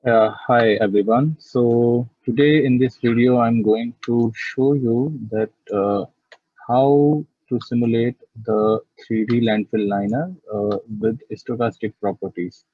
Hi everyone. So today in this video, I'm going to show you that how to simulate the 3D landfill liner with stochastic properties,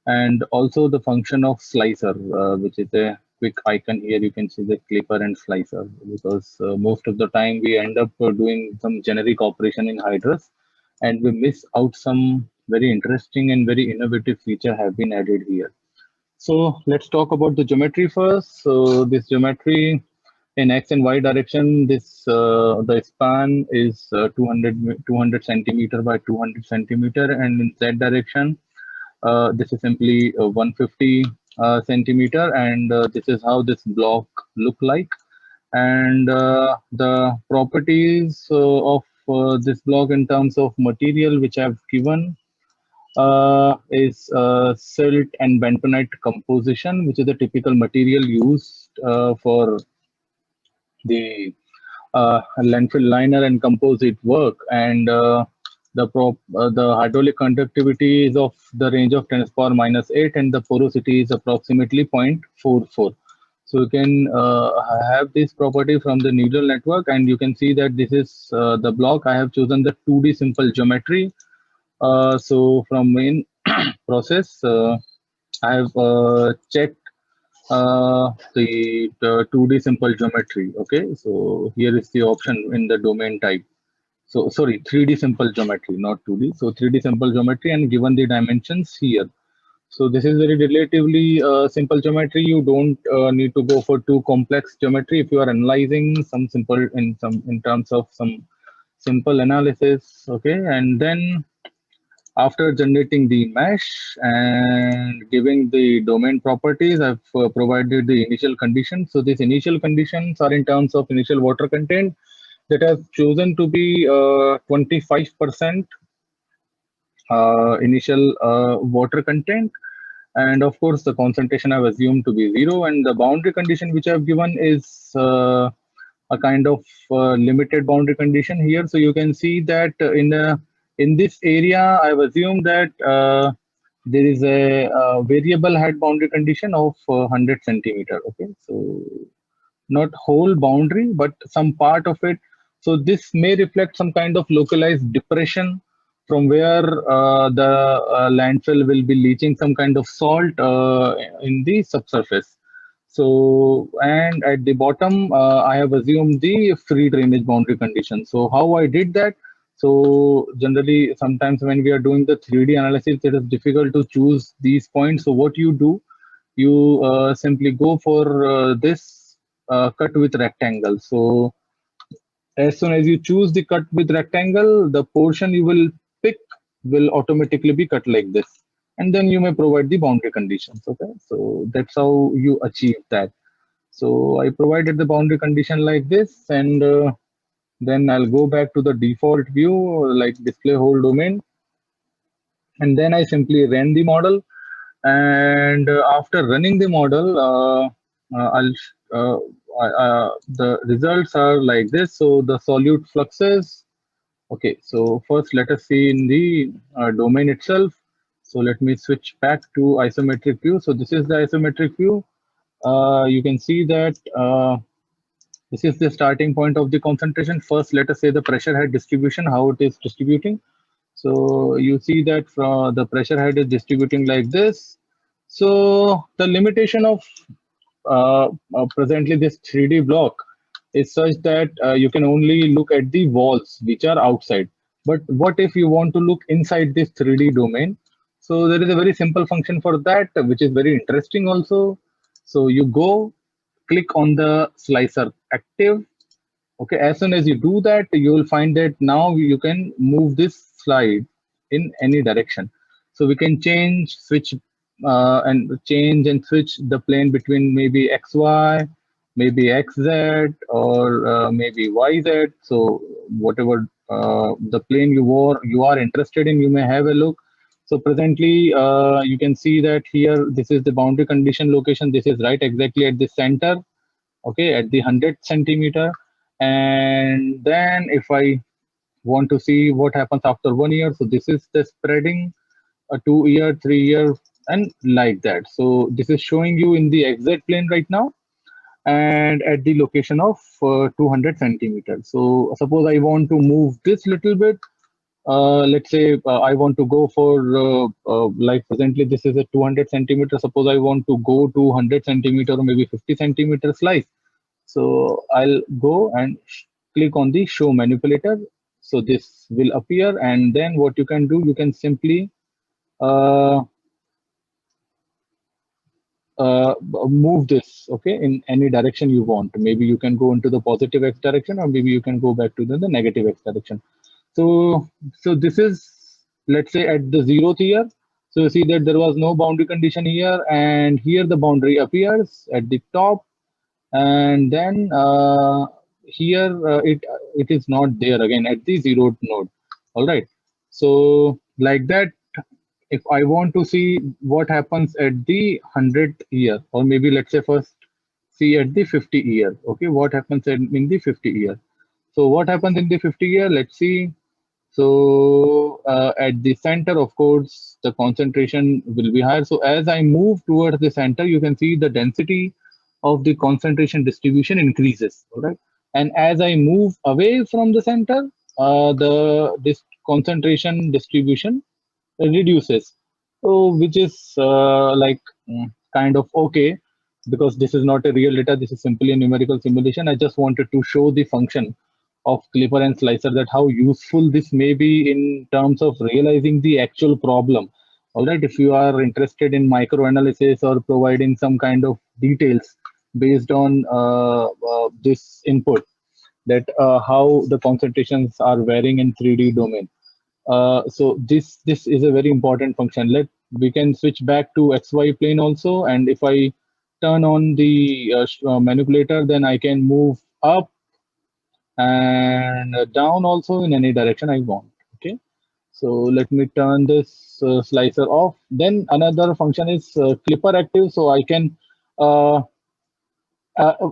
and also the function of slicer, which is a quick icon here. You can see the clipper and slicer because most of the time we end up doing some generic operation in Hydrus, and we miss out some very interesting and very innovative feature have been added here. So let's talk about the geometry first. So this geometry in x and y direction, this the span is 200 centimeter by 200 centimeter, and in z direction, this is simply 150 centimeter, and this is how this block look like. And the properties of this block in terms of material which I've given is silt and bentonite composition, which is a typical material used for the landfill liner and composite work. And the hydraulic conductivity is of the range of 10 to the power minus 8, and the porosity is approximately 0.44. So you can have this property from the neural network, and you can see that this is the block. I have chosen the 2D simple geometry. So from main process, I have checked the 2D simple geometry. Okay, so here is the option in the domain type. So sorry, 3D simple geometry, not 2D. So 3D simple geometry, and given the dimensions here. So this is very relatively simple geometry. You don't need to go for too complex geometry if you are analyzing some simple in terms of some simple analysis. Okay, and then after generating the mesh and giving the domain properties, I've provided the initial conditions. So these initial conditions are in terms of initial water content that I've chosen to be 25% initial water content. And of course, the concentration I've assumed to be zero. And the boundary condition which I've given is a kind of limited boundary condition here. So you can see that in this area, I've assumed that there is a, variable height boundary condition of 100 centimeter. Okay, so not whole boundary, but some part of it. So this may reflect some kind of localized depression from where the landfill will be leaching some kind of salt in the subsurface. So, and at the bottom, I have assumed the free drainage boundary condition. So how I did that? So generally, sometimes when we are doing the 3D analysis, it is difficult to choose these points. So what you do, you simply go for this cut with rectangle. So as soon as you choose the cut with rectangle, the portion you will pick will automatically be cut like this. And then you may provide the boundary conditions. Okay, so that's how you achieve that. So I provided the boundary condition like this, and then I'll go back to the default view, like display whole domain, and then I simply ran the model. And after running the model, the results are like this. So the solute fluxes. Okay, so first let us see in the domain itself. So let me switch back to isometric view. So this is the isometric view. You can see that this is the starting point of the concentration. First, let us say the pressure head distribution, how it is distributing. So you see that from the pressure head is distributing like this. So the limitation of presently this 3D block is such that you can only look at the walls which are outside. But what if you want to look inside this 3D domain? So there is a very simple function for that, which is very interesting also. So you go click on the slicer active. Okay, as soon as you do that, you will find that now you can move this slide in any direction. So we can switch, and change and switch the plane between maybe XY, maybe XZ, or maybe YZ. So whatever the plane you are interested in, you may have a look. So presently, you can see that here, this is the boundary condition location. This is right exactly at the center, okay, at the 100 centimeter. And then if I want to see what happens after 1 year, so this is the spreading, a 2 year, 3 year, and like that. So this is showing you in the XZ plane right now, and at the location of 200 centimeters. So suppose I want to move this little bit. Let's say I want to go for like presently this is a 200 centimeter. Suppose I want to go to 100 centimeter or maybe 50 centimeter slice. So I'll go and click on the show manipulator. So this will appear, and then what you can do, you can simply uh, move this, okay, in any direction you want. Maybe you can go into the positive x direction, or maybe you can go back to the negative x direction. So this is, let's say, at the 0th year. So you see that there was no boundary condition here, and here the boundary appears at the top, and then here it is not there again at the 0th node. All right. So like that, if I want to see what happens at the 100th year, or maybe let's say first see at the 50 year. Okay, what happens in the 50 year? So what happens in the 50 year? Let's see. So at the center, of course, the concentration will be higher. So as I move towards the center, you can see the density of the concentration distribution increases. All right. And as I move away from the center, the this concentration distribution reduces. So which is like kind of okay, because this is not a real data. This is simply a numerical simulation. I just wanted to show the function of clipper and slicer, that how useful this may be in terms of realizing the actual problem. All right, if you are interested in micro analysis or providing some kind of details based on this input, that how the concentrations are varying in 3D domain. So this is a very important function. We can switch back to XY plane also, and if I turn on the manipulator, then I can move up and down also in any direction I want. Okay, so let me turn this slicer off. Then another function is clipper active, so I can uh,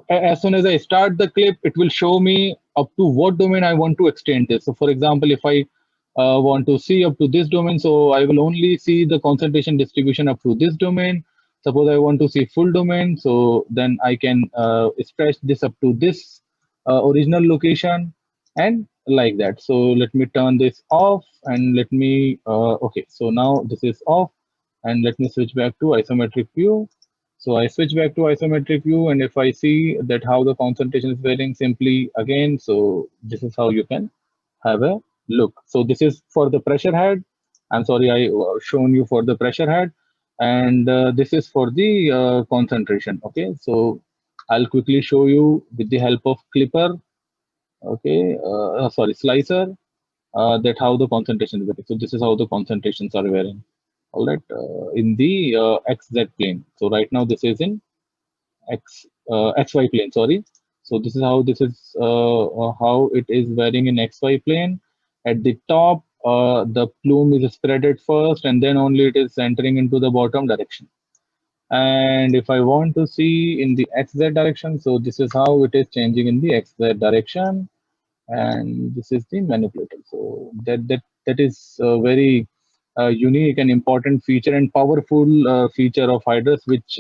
as soon as I start the clip, it will show me up to what domain I want to extend this. So for example, if I want to see up to this domain, so I will only see the concentration distribution up to this domain. Suppose I want to see full domain, so then I can stretch this up to this original location, and like that. So let me turn this off, and let me, okay, so now this is off, and let me switch back to isometric view. So I switch back to isometric view, and if I see that how the concentration is varying, simply again, so this is how you can have a look. So this is for the pressure head. I'm sorry, I shown you for the pressure head, and this is for the concentration. Okay, so I'll quickly show you with the help of clipper. Okay, sorry, slicer, that how the concentration is varying. So this is how the concentrations are varying. All right, in the XZ plane. So right now this is in XY plane, sorry. So this is how it is varying in XY plane. At the top, the plume is spread at first, and then only it is entering into the bottom direction. And if I want to see in the XZ direction, so this is how it is changing in the XZ direction, and this is the manipulator. So that is a very unique and important feature and powerful feature of Hydrus, which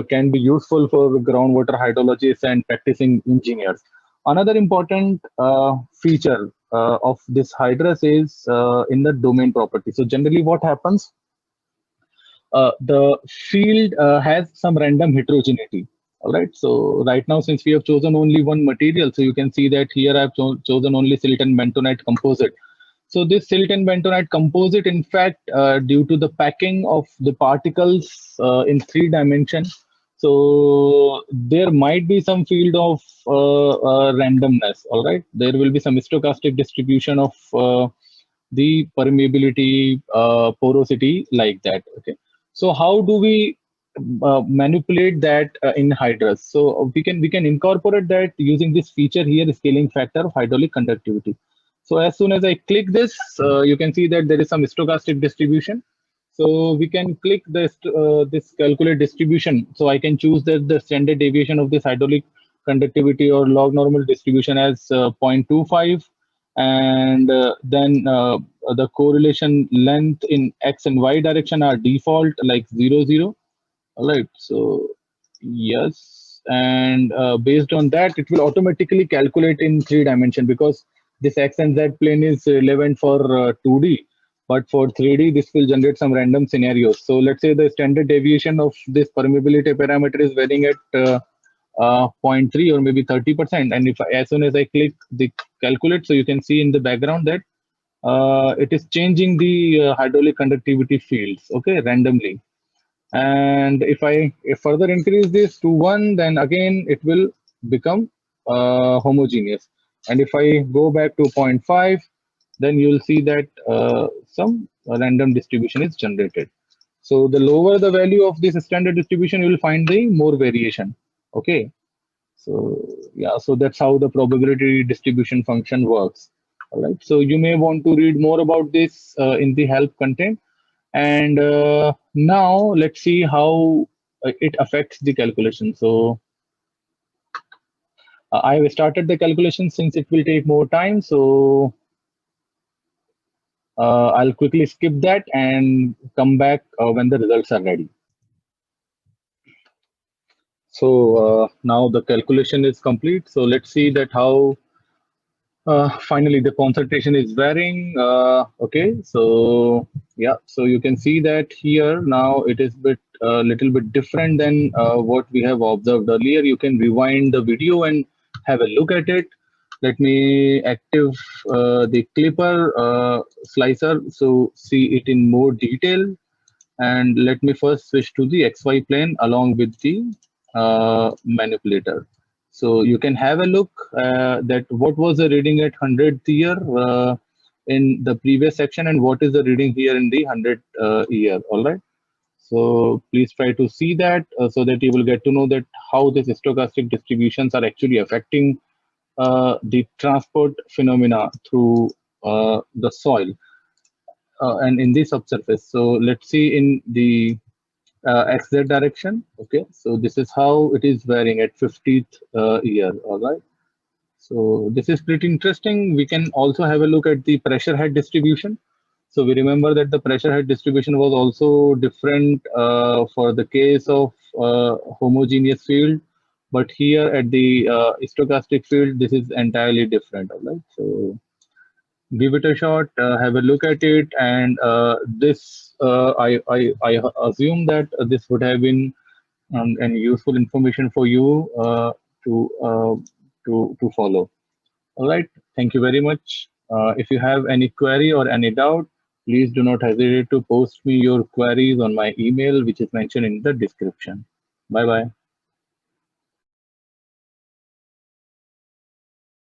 can be useful for groundwater hydrologists and practicing engineers. Another important feature of this Hydrus is in the domain property. So generally what happens, the field has some random heterogeneity. All right. So right now, since we have chosen only one material, so you can see that here I've chosen only silt and bentonite composite. So this silt and bentonite composite, in fact, due to the packing of the particles in 3 dimensions, so there might be some field of randomness. All right, there will be some stochastic distribution of the permeability, porosity, like that. Okay, so how do we manipulate that in Hydrus? So we can incorporate that using this feature here, scaling factor of hydraulic conductivity. So as soon as I click this, you can see that there is some stochastic distribution. So we can click this calculate distribution. So I can choose the standard deviation of this hydraulic conductivity or log normal distribution as 0.25, and then the correlation length in x and y direction are default like 0, 0. All right, so yes, and based on that, it will automatically calculate in 3 dimension, because this x and z plane is relevant for 2D, but for 3D, this will generate some random scenarios. So let's say the standard deviation of this permeability parameter is varying at zero point 0.3 or maybe 30%. And if as soon as I click the calculate, so you can see in the background that it is changing the hydraulic conductivity fields, okay, randomly. And if further increase this to 1, then again it will become homogeneous. And if I go back to zero point 0.5, then you'll see that some random distribution is generated. So the lower the value of this standard distribution, you will find the more variation. Okay. So yeah, so that's how the probability distribution function works. All right. So you may want to read more about this in the help content. And now let's see how it affects the calculation. So I have started the calculation since it will take more time. So I'll quickly skip that and come back when the results are ready. So now the calculation is complete. So let's see that how finally the concentration is varying. Okay, so yeah, so you can see that here now it is little bit different than what we have observed earlier. You can rewind the video and have a look at it. Let me active the clipper slicer, so see it in more detail. And let me first switch to the XY plane along with the manipulator. So you can have a look that what was the reading at 100th year in the previous section, and what is the reading here in the 100th year. All right. So please try to see that so that you will get to know that how these stochastic distributions are actually affecting the transport phenomena through the soil and in the subsurface. So let's see in the XZ direction. Okay, so this is how it is varying at 50th year. All right. So this is pretty interesting. We can also have a look at the pressure head distribution. So we remember that the pressure head distribution was also different for the case of homogeneous field, but here at the stochastic field, this is entirely different. All right. So give it a shot, have a look at it, and I assume that this would have been and useful information for you to uh, to follow. All right, thank you very much. If you have any query or any doubt, please do not hesitate to post me your queries on my email, which is mentioned in the description. Bye bye.